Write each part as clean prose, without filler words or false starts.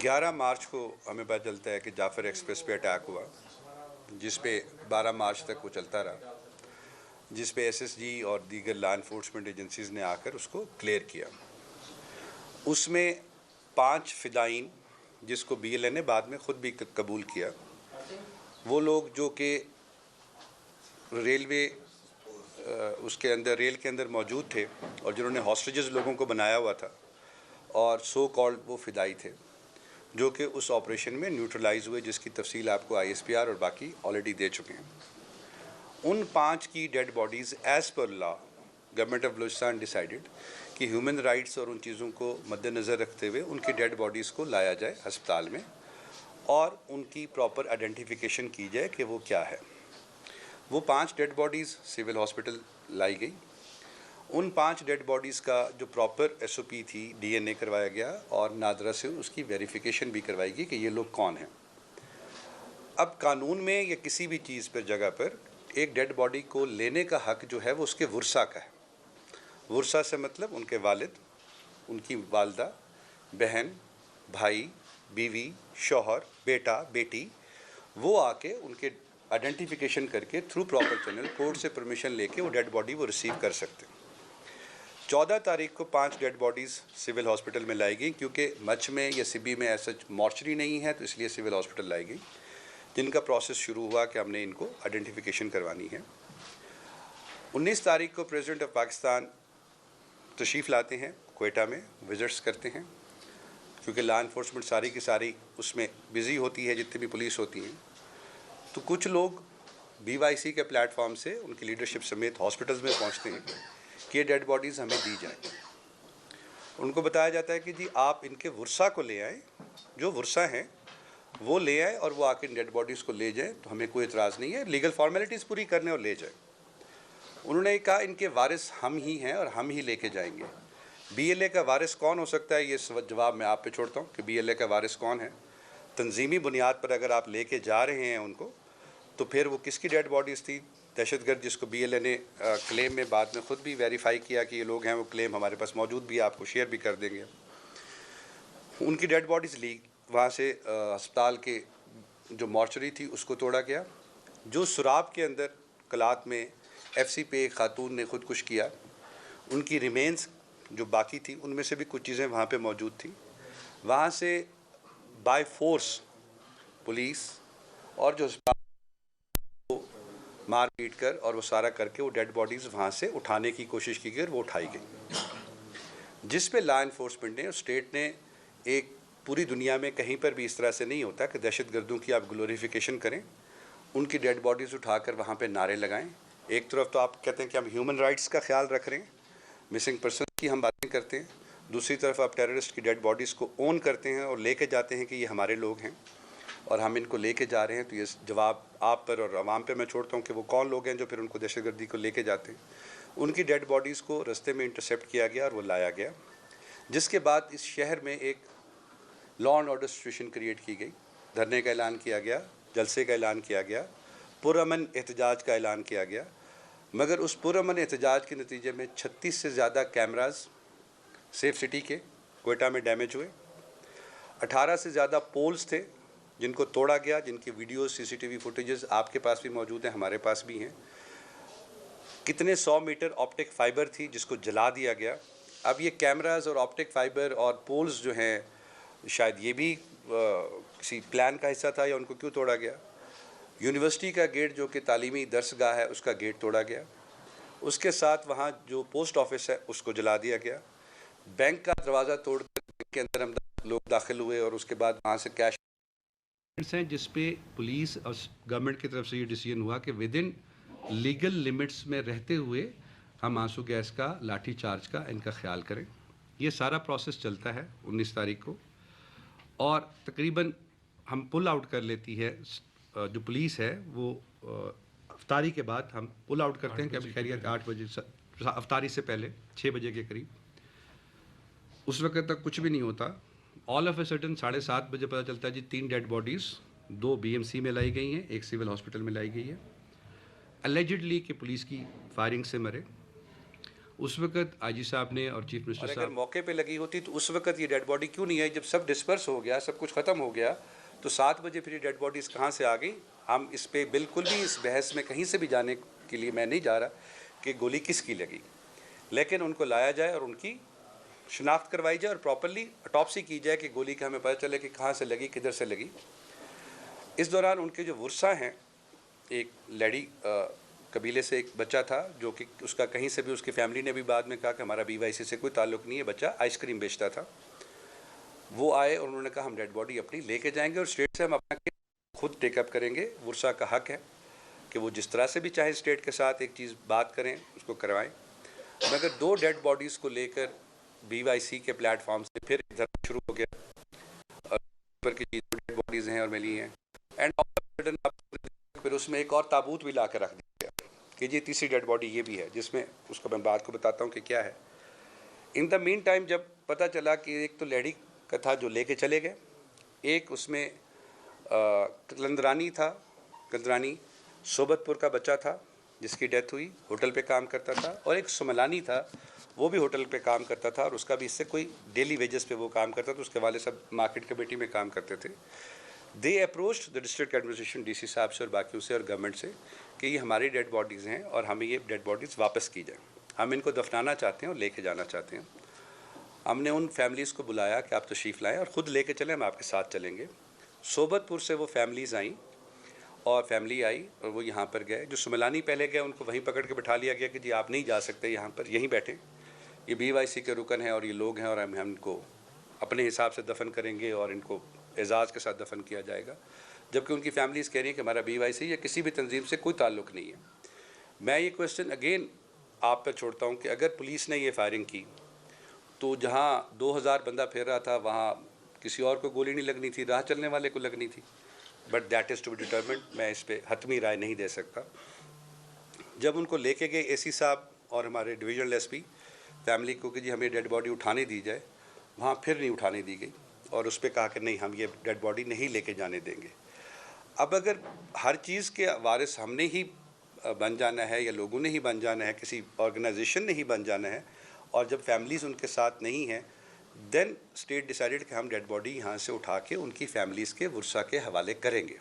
11 मार्च को हमें पता चलता है कि जाफ़र एक्सप्रेस पे अटैक हुआ, जिस पे 12 मार्च तक वो चलता रहा, जिस पे एसएसजी और दीगर लॉ एनफोर्समेंट एजेंसीज़ ने आकर उसको क्लियर किया। उसमें 5 फ़िदायीन, जिसको बीएलए ने बाद में ख़ुद भी कबूल किया, वो लोग जो कि रेलवे उसके अंदर रेल के अंदर मौजूद थे और जिन्होंने हॉस्टेजेस लोगों को बनाया हुआ था, और सो कॉल्ड वो फ़िदाई थे जो कि उस ऑपरेशन में न्यूट्रलाइज हुए, जिसकी तफसील आपको आईएसपीआर और बाकी ऑलरेडी दे चुके हैं। उन 5 की dead bodies as per law government of Balochistan decided कि ह्यूमन राइट्स और उन चीज़ों को मद्देनज़र रखते हुए उनकी डेड बॉडीज़ को लाया जाए अस्पताल में और उनकी प्रॉपर आइडेंटिफिकेशन की जाए कि वो क्या है। वो 5 डेड बॉडीज़ सिविल हॉस्पिटल लाई गई। उन 5 डेड बॉडीज़ का जो प्रॉपर एसओपी थी, डीएनए करवाया गया और नादरा से उसकी वेरिफिकेशन भी करवाई गई कि ये लोग कौन हैं। अब कानून में या किसी भी चीज़ पर जगह पर एक डेड बॉडी को लेने का हक जो है वो उसके वर्सा का है। वर्सा से मतलब उनके वालिद, उनकी वालदा, बहन, भाई, बीवी, शौहर, बेटा, बेटी, वो आके उनके आइडेंटिफिकेशन करके थ्रू प्रॉपर चैनल कोर्ट से परमिशन लेके वो डेड बॉडी वो रिसीव कर सकते हैं। 14 तारीख को 5 डेड बॉडीज़ सिविल हॉस्पिटल में लाई गई, क्योंकि मच में या सिबी में ऐसा मॉर्चरी नहीं है, तो इसलिए सिविल हॉस्पिटल लाई गई, जिनका प्रोसेस शुरू हुआ कि हमने इनको आइडेंटिफिकेशन करवानी है। 19 तारीख को प्रेसिडेंट ऑफ पाकिस्तान तशरीफ़ लाते हैं, क्वेटा में विज़िट्स करते हैं, क्योंकि लॉ एनफोर्समेंट सारी की सारी उसमें बिज़ी होती है, जितनी भी पुलिस होती हैं। तो कुछ लोग बीवाईसी के प्लेटफॉर्म से उनकी लीडरशिप समेत हॉस्पिटल्स में पहुंचते हैं कि ये डेड बॉडीज़ हमें दी जाए। उनको बताया जाता है कि जी आप इनके वर्सा को ले आएँ, जो वर्सा हैं वो ले आए और वो आके डेड बॉडीज़ को ले जाएँ, तो हमें कोई एतराज़ नहीं है, लीगल फॉर्मेलिटीज़ पूरी करने और ले जाए। उन्होंने कहा इनके वारिस हम ही हैं और हम ही लेके जाएंगे। बीएलए का वारिस कौन हो सकता है, ये जवाब मैं आप पे छोड़ता हूँ कि बीएलए का वारिस कौन है। तंजीमी बुनियाद पर अगर आप लेके जा रहे हैं उनको, तो फिर वो किसकी डेड बॉडीज़ थी? दहशतगर्द, जिसको बीएलए ने क्लेम में बाद में ख़ुद भी वेरीफाई किया कि ये लोग हैं, वो क्लेम हमारे पास मौजूद भी है, आपको शेयर भी कर देंगे। उनकी डेड बॉडीज़ ली, वहाँ से अस्पताल के जो मॉर्चरी थी उसको तोड़ा गया। जो सुराब के अंदर कलात में एफसी पे एक खातून ने खुदकुश किया, उनकी रिमेन्स जो बाकी थी उनमें से भी कुछ चीज़ें वहाँ पे मौजूद थी। वहाँ से बाय फोर्स पुलिस और जो मार पीट कर और वो सारा करके वो डेड बॉडीज़ वहाँ से उठाने की कोशिश की गई और वो उठाई गई, जिस पे लॉ एनफोर्समेंट ने और स्टेट ने एक पूरी दुनिया में कहीं पर भी इस तरह से नहीं होता कि दहशतगर्दों की आप ग्लोरीफिकेशन करें, उनकी डेड बॉडीज़ उठाकर वहाँ पे नारे लगाएं। एक तरफ तो आप कहते हैं कि हम ह्यूमन राइट्स का ख्याल रख रहे हैं, मिसिंग पर्सन की हम बातें करते हैं, दूसरी तरफ आप टेररिस्ट की डेड बॉडीज़ को ओन करते हैं और लेके जाते हैं कि ये हमारे लोग हैं और हम इनको लेके जा रहे हैं। तो ये जवाब आप पर और आवाम पे मैं छोड़ता हूँ कि वो कौन लोग हैं जो फिर उनको दहशतगर्दी को लेके जाते हैं। उनकी डेड बॉडीज़ को रास्ते में इंटरसेप्ट किया गया और वो लाया गया, जिसके बाद इस शहर में एक law and order situation create की गई। धरने का ऐलान किया गया, जलसे का ऐलान किया गया, पुरअमन एहतजाज का ऐलान किया गया, मगर उस पुरअमन एहतजाज के नतीजे में 36 से ज़्यादा कैमराज सेफ सिटी के क्वेटा में डैमेज हुए। 18 से ज़्यादा पोल्स थे जिनको तोड़ा गया, जिनकी वीडियो सीसीटीवी फुटेजेस आपके पास भी मौजूद हैं, हमारे पास भी हैं। कितने 100 मीटर ऑप्टिक फाइबर थी जिसको जला दिया गया। अब ये कैमराज और ऑप्टिक फाइबर और पोल्स जो हैं, शायद ये भी किसी प्लान का हिस्सा था या उनको क्यों तोड़ा गया। यूनिवर्सिटी का गेट जो कि तालीमी दरसगाह है, उसका गेट तोड़ा गया। उसके साथ वहाँ जो पोस्ट ऑफिस है उसको जला दिया गया। बैंक का दरवाज़ा तोड़कर बैंक के अंदर लोग दाखिल हुए और उसके बाद वहाँ से कैश हैं, जिस पे पुलिस और गवर्नमेंट की तरफ से ये डिसीजन हुआ कि विद इन लीगल लिमिट्स में रहते हुए हम आंसू गैस का, लाठी चार्ज का इनका ख्याल करें। ये सारा प्रोसेस चलता है 19 तारीख को, और तकरीबन हम पुल आउट कर लेती है जो पुलिस है वो अफ्तारी के बाद हम पुल आउट करते हैं कि अभी खैरियत 8 बजे अफ्तारी से पहले 6 बजे के करीब। उस वक्त तक कुछ भी नहीं होता। ऑल ऑफ ए सडन 7:30 बजे पता चलता है जी 3 डेड बॉडीज़ 2 बीएमसी में लाई गई हैं, एक सिविल हॉस्पिटल में लाई गई है, अलेजिडली कि पुलिस की फायरिंग से मरे। उस वक़्त आईजी साहब ने और चीफ मिनिस्टर और अगर साहब मौके पे लगी होती तो उस वक्त ये डेड बॉडी क्यों नहीं आई? जब सब डिस्पर्स हो गया, सब कुछ ख़त्म हो गया, तो 7 बजे फिर ये डेड बॉडीज़ कहाँ से आ गई? हम इस पे बिल्कुल भी इस बहस में कहीं से भी जाने के लिए मैं नहीं जा रहा कि गोली किसकी लगी, लेकिन उनको लाया जाए और उनकी शिनाख्त करवाई जाए और प्रॉपरली ऑटोप्सी की जाए कि गोली का हमें पता चले कि कहाँ से लगी, किधर से लगी। इस दौरान उनके जो वर्सा हैं, एक लैडी कबीले से एक बच्चा था जो कि उसका कहीं से भी, उसकी फैमिली ने भी बाद में कहा कि हमारा BYC से कोई ताल्लुक़ नहीं है, बच्चा आइसक्रीम बेचता था। वो आए और उन्होंने कहा हम डेड बॉडी अपनी लेके जाएंगे और स्टेट से हम अपना खुद टेकअप करेंगे। वर्सा का हक है कि वो जिस तरह से भी चाहे स्टेट के साथ एक चीज़ बात करें, उसको करवाएं। मगर 2 डेड बॉडीज़ को लेकर BYC के प्लेटफॉर्म से फिर इधर शुरू हो गया और पर की 2 डेड बॉडीज़ हैं और मिली हैं, एंड फिर उसमें एक और ताबूत भी ला कर रख दिया कि ये तीसरी डेड बॉडी ये भी है, जिसमें उसको मैं बात को बताता हूँ कि क्या है। इन द मीन टाइम जब पता चला कि एक तो लेडी का था जो लेके चले गए, एक उसमें कंदरानी सोबतपुर का बच्चा था जिसकी डेथ हुई, होटल पे काम करता था, और एक सुमलानी था, वो भी होटल पे काम करता था और उसका भी इससे कोई डेली वेजेस पे वो काम करता था, उसके वाले सब मार्केट कमेटी में काम करते थे। They approached the district administration, DC साहब से और बाकियों से और गवर्नमेंट से कि ये हमारी डेड बॉडीज़ हैं और हमें ये डेड बॉडीज़ वापस की जाए, हम इनको दफनाना चाहते हैं और लेके जाना चाहते हैं। हमने उन फैमिलीज़ को बुलाया कि आप तशरीफ़ लाएँ और ख़ुद लेके चलें, हम आपके साथ चलेंगे। सोबतपुर से वो फैमिलीज़ आई और फैमिली आई और वो यहाँ पर गए। जो सुमलानी पहले गए उनको वहीं पकड़ के बिठा लिया गया कि जी आप नहीं जा सकते यहाँ पर, यहीं बैठें, ये BYC के रुकन हैं और ये लोग हैं और हम इनको अपने हिसाब से दफन करेंगे और इनको एजाज़ के साथ दफन किया जाएगा। जबकि उनकी फैमिलीज़ कह रही हैं कि हमारा BYC या किसी भी तंजीम से कोई ताल्लुक़ नहीं है। मैं ये क्वेश्चन अगेन आप पर छोड़ता हूँ कि अगर पुलिस ने ये फायरिंग की तो जहाँ 2000 बंदा फिर रहा था वहाँ किसी और को गोली नहीं लगनी थी, राह चलने वाले को लगनी थी। But that is to be determined, मैं इस पर हतमी राय नहीं दे सकता। जब उनको लेके गए AC साहब और हमारे डिविजनल SP फैमिली को कि जी हमें डेड बॉडी उठाने दी जाए, वहाँ फिर नहीं उठाने दी गई और उस पर कहा कि नहीं हम ये डेड बॉडी नहीं लेके जाने देंगे। अब अगर हर चीज़ के वारिस हमने ही बन जाना है या लोगों ने ही बन जाना है, किसी ऑर्गेनाइजेशन ने ही बन जाना है, और जब फैमिलीज़ उनके साथ नहीं हैं, देन स्टेट डिसाइडेड कि हम डेड बॉडी यहाँ से उठा के उनकी फैमिलीज़ के वर्सा के हवाले करेंगे।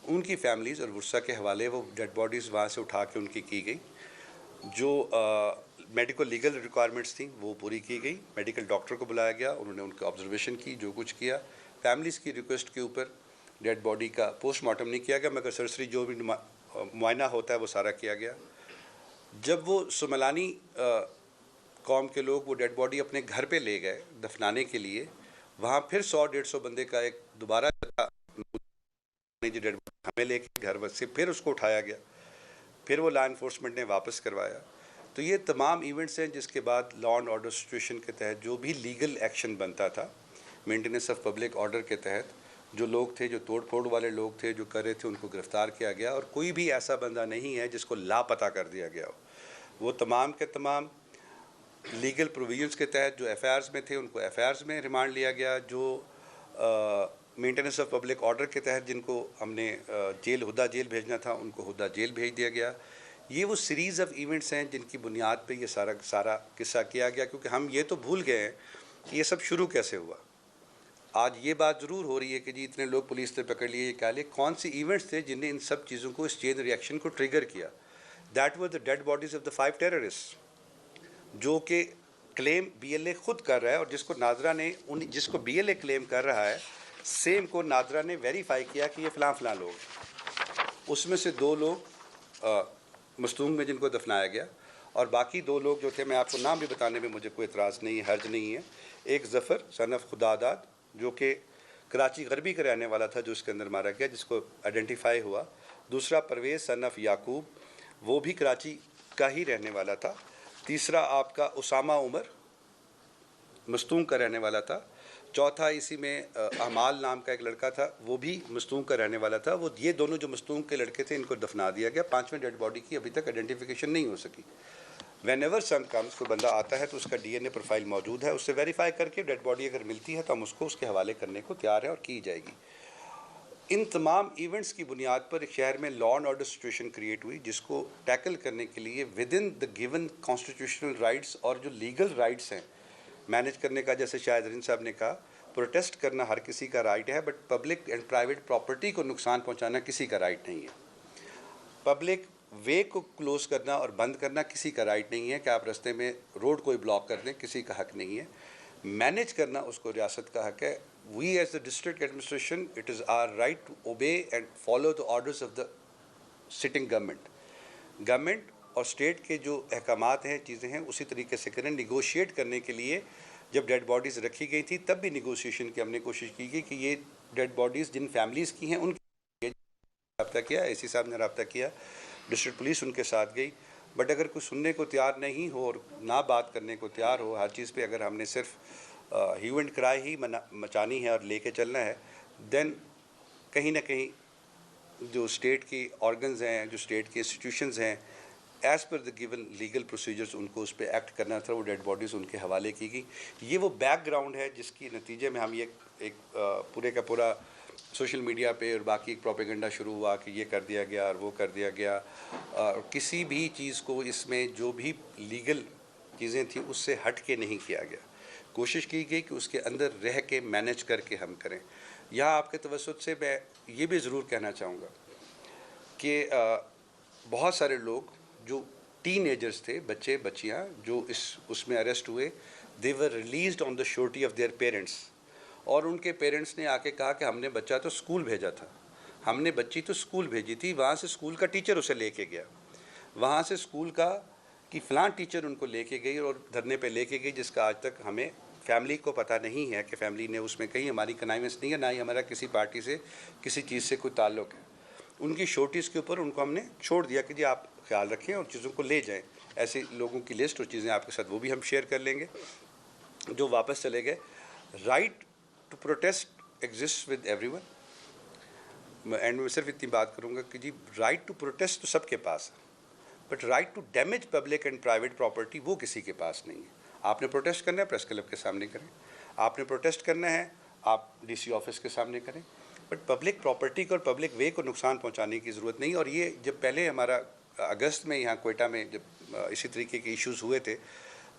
उनकी फैमिलीज़ और वर्सा के हवाले वो डेड बॉडीज़ वहाँ से उठा के उनकी की गई। जो मेडिकल लीगल रिक्वायरमेंट्स थी वो पूरी की गई। मेडिकल डॉक्टर को बुलाया गया, उन्होंने उनकी ऑब्जर्वेशन की, जो कुछ किया। फैमिलीज़ की रिक्वेस्ट के ऊपर डेड बॉडी का पोस्टमार्टम नहीं किया गया, मगर सरसरी जो भी मुआयना होता है वो सारा किया गया। जब वो सुमलानी कौम के लोग वो डेड बॉडी अपने घर पे ले गए दफनाने के लिए, वहाँ फिर 100-150 बंदे का एक दोबारा जो डेड बॉडी हमें लेके घर से फिर उसको उठाया गया, फिर वो लॉ इन्फोर्समेंट ने वापस करवाया। तो ये तमाम इवेंट्स हैं जिसके बाद लॉ एंड ऑर्डर सिचुएशन के तहत जो भी लीगल एक्शन बनता था, मेंटेनेंस ऑफ पब्लिक ऑर्डर के तहत जो लोग थे, जो तोड़ फोड़ वाले लोग थे जो कर रहे थे, उनको गिरफ़्तार किया गया और कोई भी ऐसा बंदा नहीं है जिसको लापता कर दिया गया हो। वो तमाम के तमाम लीगल प्रोविजंस के तहत जो FIRs में थे उनको FIRs में रिमांड लिया गया, जो मेंटेनेंस ऑफ पब्लिक ऑर्डर के तहत जिनको हमने हुदा जेल भेजना था उनको हुदा जेल भेज दिया गया। ये वो सीरीज़ ऑफ इवेंट्स हैं जिनकी बुनियाद पे ये सारा किस्सा किया गया, क्योंकि हम ये तो भूल गए हैं कि ये सब शुरू कैसे हुआ। आज ये बात ज़रूर हो रही है कि जी इतने लोग पुलिस ने पकड़ लिए, ये क्या लिए, कौन सी इवेंट्स थे जिनने इन सब चीज़ों को, इस चेन रिएक्शन को ट्रिगर किया। That was the dead bodies of the 5 terrorist, जो कि क्लेम BLA खुद कर रहा है और जिसको BLA क्लेम कर रहा है, सेम को नादरा ने वेरीफाई किया कि ये फ़लाँ लोग। उसमें से 2 लोग मस्तूम में जिनको दफनाया गया और बाकी 2 लोग जो थे, मैं आपको नाम भी बताने में मुझे कोई एतराज़ नहीं है, हर्ज नहीं है। एक ज़फ़र सन ऑफ खुदादाद जो कि कराची गरबी का रहने वाला था, जो इसके अंदर मारा गया, जिसको आइडेंटिफाई हुआ। दूसरा परवेज़ सन ऑफ याकूब, वो भी कराची का ही रहने वाला था। तीसरा आपका उसामा उमर मस्तूम का रहने वाला था। चौथा इसी में अमाल नाम का एक लड़का था, वो भी मस्तूम का रहने वाला था। वो ये दोनों जो मस्तूम के लड़के थे इनको दफना दिया गया। 5वें डेड बॉडी की अभी तक आइडेंटिफिकेशन नहीं हो सकी। व्हेनेवर सन कम्स, कोई बंदा आता है तो उसका DNA प्रोफाइल मौजूद है, उससे वेरीफाई करके डेड बॉडी अगर मिलती है तो हम उसको उसके हवाले करने को तैयार हैं और की जाएगी। इन तमाम इवेंट्स की बुनियाद पर एक शहर में law and order situation create हुई, जिसको टैकल करने के लिए with in the given constitutional rights और जो लीगल राइट्स हैं मैनेज करने का, जैसे शायद रिन साहब ने कहा, प्रोटेस्ट करना हर किसी का राइट है, but public and private property को नुकसान पहुंचाना किसी का राइट नहीं है। पब्लिक वे को क्लोज करना और बंद करना किसी का राइट नहीं है कि आप रास्ते में रोड कोई ब्लॉक कर दें, किसी का हक नहीं है। मैनेज करना उसको रियासत का हक है। We as the district administration, it is our right to obey and follow the orders of the sitting government. Government और स्टेट के जो अहकामात हैं, चीज़ें हैं, उसी तरीके से करें। निगोशिएट करने के लिए जब डेड बॉडीज़ रखी गई थी तब भी निगोशिएशन की हमने कोशिश की गई कि ये डेड बॉडीज़ जिन फैमिलीज़ की हैं उनके रब्ता किया, एसी साहब ने रब्ता किया, डिस्ट्रिक्ट पुलिस उनके साथ गई। बट अगर कोई सुनने को तैयार नहीं हो और ना बात करने को तैयार हो, हर चीज़ पे अगर हमने सिर्फ ह्यू एंड क्राई ही मचानी है और लेके चलना है, देन कहीं ना कहीं जो स्टेट की ऑर्गन्स हैं, जो स्टेट के इंस्टीट्यूशंस हैं, as per the given legal procedures उनको उस पर एक्ट करना था। वो डेड बॉडीज़ उनके हवाले की गई। ये वो बैकग्राउंड है जिसकी नतीजे में हम ये एक पूरे का पूरा सोशल मीडिया पे और बाकी एक प्रोपेगेंडा शुरू हुआ कि ये कर दिया गया और वो कर दिया गया। किसी भी चीज़ को इसमें जो भी लीगल चीज़ें थी उससे हट के नहीं किया गया। कोशिश की गई कि उसके अंदर रह के मैनेज करके हम करें। यहाँ आपके तवज्जुह से मैं ये भी ज़रूर कहना चाहूँगा कि बहुत सारे लोग जो टीनेजर्स थे, बच्चे बच्चियाँ जो उसमें अरेस्ट हुए, they were released on the surety of their parents. और उनके पेरेंट्स ने आके कहा कि हमने बच्चा तो स्कूल भेजा था, हमने बच्ची तो स्कूल भेजी थी, वहाँ से स्कूल का टीचर उसे लेके गया, वहाँ से स्कूल का कि फ़लाँ टीचर उनको लेके गई और धरने पे लेके गई, जिसका आज तक हमें फैमिली को पता नहीं है कि फैमिली ने उसमें कहीं हमारी कनाइवेंस नहीं है, ना ही हमारा किसी पार्टी से किसी चीज़ से कोई ताल्लुक़ है। उनकी शोर्टिस के ऊपर उनको हमने छोड़ दिया कि जी आप ख्याल रखें और चीज़ों को ले जाएं। ऐसे लोगों की लिस्ट और चीज़ें आपके साथ वो भी हम शेयर कर लेंगे जो वापस चले गए। Right to protest exist with everyone. End में सिर्फ इतनी बात करूँगा कि जी राइट टू प्रोटेस्ट तो सबके पास है, but right to damage public and private property वो किसी के पास नहीं है। आपने प्रोटेस्ट करना है, प्रेस क्लब के सामने करें। आपने प्रोटेस्ट करना है, आप डीसी ऑफिस के सामने करें, बट पब्लिक प्रॉपर्टी को और पब्लिक वे को नुकसान पहुंचाने की ज़रूरत नहीं। और ये जब पहले हमारा अगस्त में यहाँ कोयटा में जब इसी तरीके के इश्यूज़ हुए थे,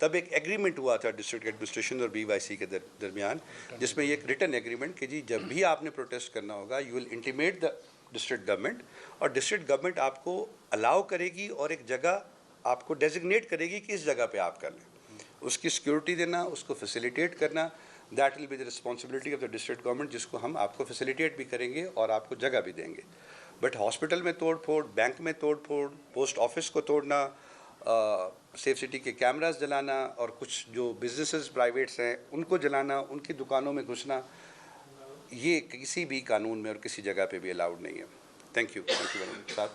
तब एक एग्रीमेंट हुआ था डिस्ट्रिक्ट एडमिनिस्ट्रेशन और BYC के दरमियान, जिसमें ये एक रिटन एग्रीमेंट कि जी जब भी आपने प्रोटेस्ट करना होगा, you will intimate the district government, और डिस्ट्रिक्ट गवर्नमेंट आपको अलाउ करेगी और एक जगह आपको डेजिग्नेट करेगी कि इस जगह पे आप कर लें। उसकी सिक्योरिटी देना, उसको फैसिलिटेट करना, that will be the responsibility of the district government, जिसको हम आपको फैसिलिटेट भी करेंगे और आपको जगह भी देंगे। बट हॉस्पिटल में तोड़ फोड़, बैंक में तोड़ फोड़, पोस्ट ऑफिस को तोड़ना, सेफ सिटी के कैमरास जलाना और कुछ जो बिजनेसेस प्राइवेट्स हैं उनको जलाना, उनकी दुकानों में घुसना, ये किसी भी कानून में और किसी जगह पे भी अलाउड नहीं है। थैंक यू वेरी मच साहब।